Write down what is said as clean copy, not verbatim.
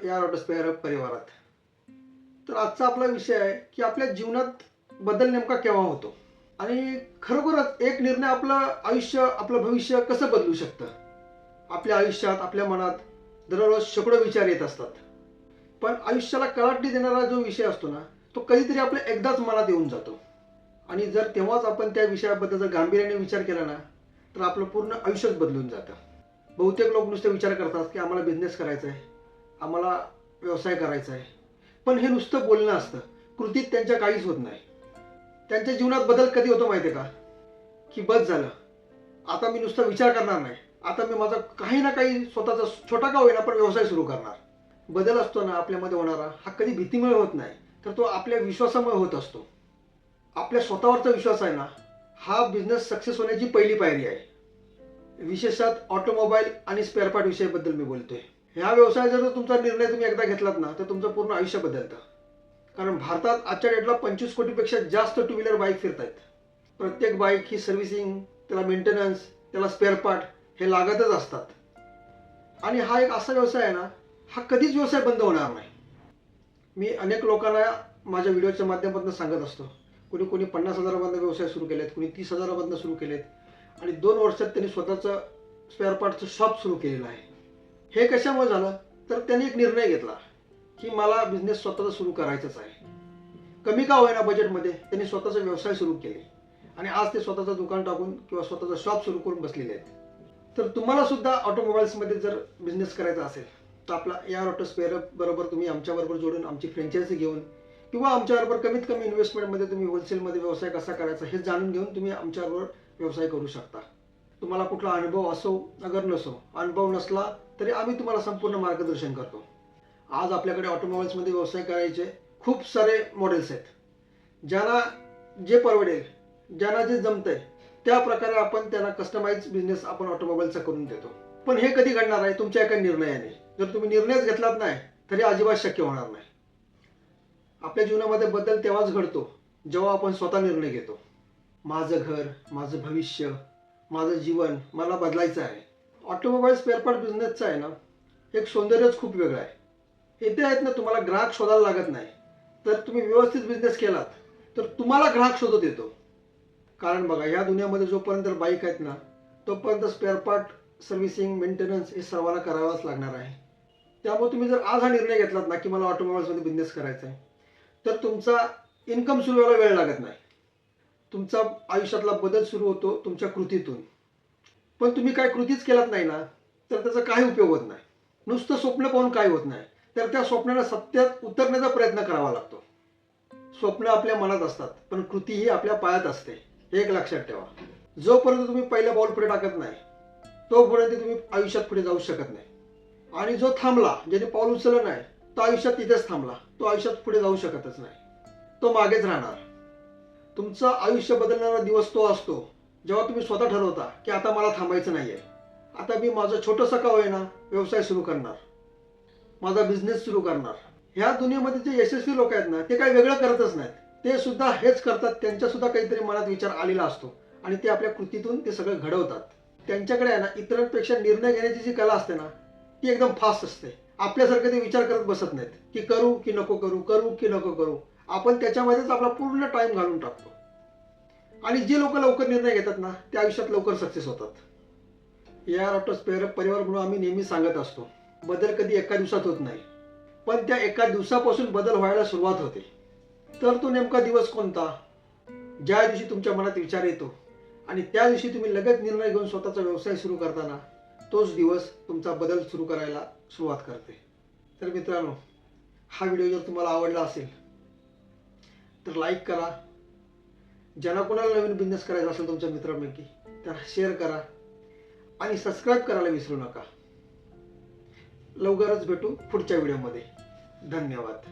या ऑटोस्पेअर परिवारात. तर आजचा आपला विषय आहे की आपल्या जीवनात बदल नेमका केव्हा होतो आणि खरोखरच एक निर्णय आपलं आयुष्य, आपलं भविष्य कसं बदलू शकतं. आपल्या आयुष्यात, आपल्या मनात दररोज शेकडो विचार येत असतात, पण आयुष्याला कलाटणी देणारा जो विषय असतो ना, तो कधीतरी आपल्या एकदाच मनात येऊन जातो. आणि जर तेव्हाच आपण त्या विषयाबद्दल जर गांभीर्याने विचार केला ना, तर आपलं पूर्ण आयुष्यच बदलून जातं. बहुतेक लोक नुसते विचार करतात की आम्हाला बिझनेस करायचा आहे, आम्हाला व्यवसाय करायचा आहे, पण हे नुसतं बोलणं असतं, कृतीत त्यांच्या काहीच होत नाही. त्यांच्या जीवनात बदल कधी होतो माहिती आहे का? की बस झालं, आता मी नुसता विचार करणार नाही, आता मी माझा काही ना काही स्वतःचा छोटा का होईना पण व्यवसाय सुरू करणार. बदल असतो ना आपल्यामध्ये होणारा, हा कधी भीतीमुळे होत नाही, तर तो आपल्या विश्वासामुळे होत असतो. आपल्या स्वतःवरचा विश्वास आहे ना, हा बिझनेस सक्सेस होण्याची पहिली पायरी आहे. विशेषतः ऑटोमोबाईल आणि स्पेअर पार्ट विषयाबद्दल मी बोलतोय. ह्या व्यवसायात जर तुमचा निर्णय तुम्ही एकदा घेतलात ना, तर तुमचं पूर्ण आयुष्य बदलतं. कारण भारतात आजच्या डेटला 25 कोटीपेक्षा जास्त टू व्हीलर बाईक फिरत आहेत. प्रत्येक बाईक ही सर्व्हिसिंग, त्याला मेंटेनन्स, त्याला स्पेअर पार्ट हे लागतच असतात. आणि हा एक असा व्यवसाय आहे ना, हा कधीच व्यवसाय बंद होणार नाही. मी अनेक लोकांना माझ्या व्हिडिओच्या माध्यमातून सांगत असतो. कोणी कोणी 50,000मधनं व्यवसाय सुरू केलेत, कोणी 30,000मधनं सुरू केलेत आणि 2 वर्षात त्यांनी स्वतःचं स्पेअर पार्टचं शॉप सुरू केलेलं आहे. हे कशामुळे झालं? तर त्यांनी एक निर्णय घेतला की मला बिझनेस स्वतःचा सुरू करायचाच आहे. कमी का होईना बजेटमध्ये त्यांनी स्वतःचा व्यवसाय सुरू केले आणि आज ते स्वतःचं दुकान टाकून किंवा स्वतःचं शॉप सुरू करून बसलेले आहेत. तर तुम्हाला सुद्धा ऑटोमोबाईल्समध्ये जर बिझनेस करायचा असेल, तर आपला AR ऑटो स्पेअर बरोबर तुम्ही आमच्याबरोबर जोडून आमची फ्रँचायझी घेऊन किंवा आमच्याबरोबर कमीत कमी इन्व्हेस्टमेंटमध्ये तुम्ही होलसेलमध्ये व्यवसाय कसा करायचा हे जाणून घेऊन तुम्ही आमच्याबरोबर व्यवसाय करू शकता. तुम्हाला कुठला अनुभव असो अगर नसो, अनुभव नसला तरी आम्ही तुम्हाला संपूर्ण मार्गदर्शन करतो. आज आपल्याकडे ऑटोमोबाईल्समध्ये व्यवसाय करायचे खूप सारे मॉडेल्स आहेत. ज्यांना जे परवडेल, ज्यांना जे जमतंय त्या प्रकारे आपण त्यांना कस्टमाइज बिझनेस आपण ऑटोमोबाईलचा करून देतो. पण हे कधी घडणार आहे? तुमच्या एका निर्णयाने. जर तुम्ही निर्णयच घेतलात नाही तरी अजिबात शक्य होणार नाही. आपल्या जीवनामध्ये बदल तेव्हाच घडतो जेव्हा आपण स्वतः निर्णय घेतो. माझं घर, माझं भविष्य, माझं जीवन मला बदलायचं आहे. ऑटोमोबाईल स्पेअर पार्ट बिझनेसचं आहे ना, एक सौंदर्यच खूप वेगळं आहे. इथे आहेत ना, तुम्हाला ग्राहक शोधायला लागत नाही. तर तुम्ही व्यवस्थित बिझनेस केलात तर तुम्हाला ग्राहक शोधत येतो. कारण बघा, या दुनियामध्ये जोपर्यंत बाईक आहेत ना, तोपर्यंत स्पेअर पार्ट सर्व्हिसिंग, मेंटेनन्स हे सर्वांना करावाच लागणार आहे. त्यामुळे तुम्ही जर आज हा निर्णय घेतलात ना की मला ऑटोमोबाईल्समध्ये बिझनेस करायचा आहे, तर तुमचा इन्कम सुरू व्हायला वेळ लागत नाही. तुमचा आयुष्यातला बदल सुरू होतो तुमच्या कृतीतून. पण तुम्ही काय कृतीच केलात नाही ना, तर त्याचा काही उपयोग होत नाही. नुसतं स्वप्न पाहून काही होत नाही, तर त्या स्वप्नाला सत्यात उतरण्याचा प्रयत्न करावा लागतो. स्वप्न आपल्या मनात असतात, पण कृती ही आपल्या पायात असते. हे एक लक्षात ठेवा. जोपर्यंत तुम्ही पहिलं पाऊल पुढे टाकत नाही, तोपर्यंत तुम्ही आयुष्यात पुढे जाऊ शकत नाही. आणि जो थांबला, ज्याने पाऊल उचललं नाही, तो आयुष्यात तिथेच थांबला. तो आयुष्यात पुढे जाऊ शकतच नाही, तो मागेच राहणार. तुमचं आयुष्य बदलणारा दिवस तो असतो जेव्हा तुम्ही स्वतः ठरवता की आता मला थांबायचं नाहीये. आता मी माझं छोटंसं का होईना व्यवसाय सुरू करणार, माझा बिझनेस सुरू करणार. ह्या दुनियेमध्ये जे यशस्वी लोक आहेत ना, ते काही वेगळं करतच नाहीत. ते सुद्धा हेच करतात. त्यांच्या सुद्धा काहीतरी मनात विचार आलेला असतो आणि ते आपल्या कृतीतून ते सगळं घडवतात. त्यांच्याकडे आहे ना, इतरांपेक्षा निर्णय घेण्याची जी कला असते ना, ती एकदम फास्ट असते. आपल्यासारखं ते विचार करत बसत नाहीत की करू की नको करू, करू की नको करू. आपण त्याच्यामध्येच आपला पूर्ण टाइम घालून टाकतो. आणि जे लोक लवकर निर्णय घेतात ना, ते आयुष्यात लवकर सक्सेस होतात. AR ऑटो स्पेअर परिवार म्हणून आम्ही नेहमी सांगत असतो, बदल कधी एका दिवसात होत नाही, पण त्या एका दिवसापासून बदल व्हायला सुरुवात होते. तर तो नेमका दिवस कोणता? ज्या दिवशी तुमच्या मनात विचार येतो आणि त्या दिवशी तुम्ही लगेच निर्णय घेऊन स्वतःचा व्यवसाय सुरू करताना, तोच दिवस तुमचा बदल सुरू करायला सुरुवात करते. तर मित्रांनो, हा व्हिडिओ जर तुम्हाला आवडला असेल तर लाईक करा. ज्यांना कोणाला नवीन बिझनेस करायचा असेल तुमच्या मित्रांपैकी, त्यांना शेअर करा आणि सबस्क्राईब करायला विसरू नका. लवकरच भेटू पुढच्या व्हिडिओमध्ये. धन्यवाद.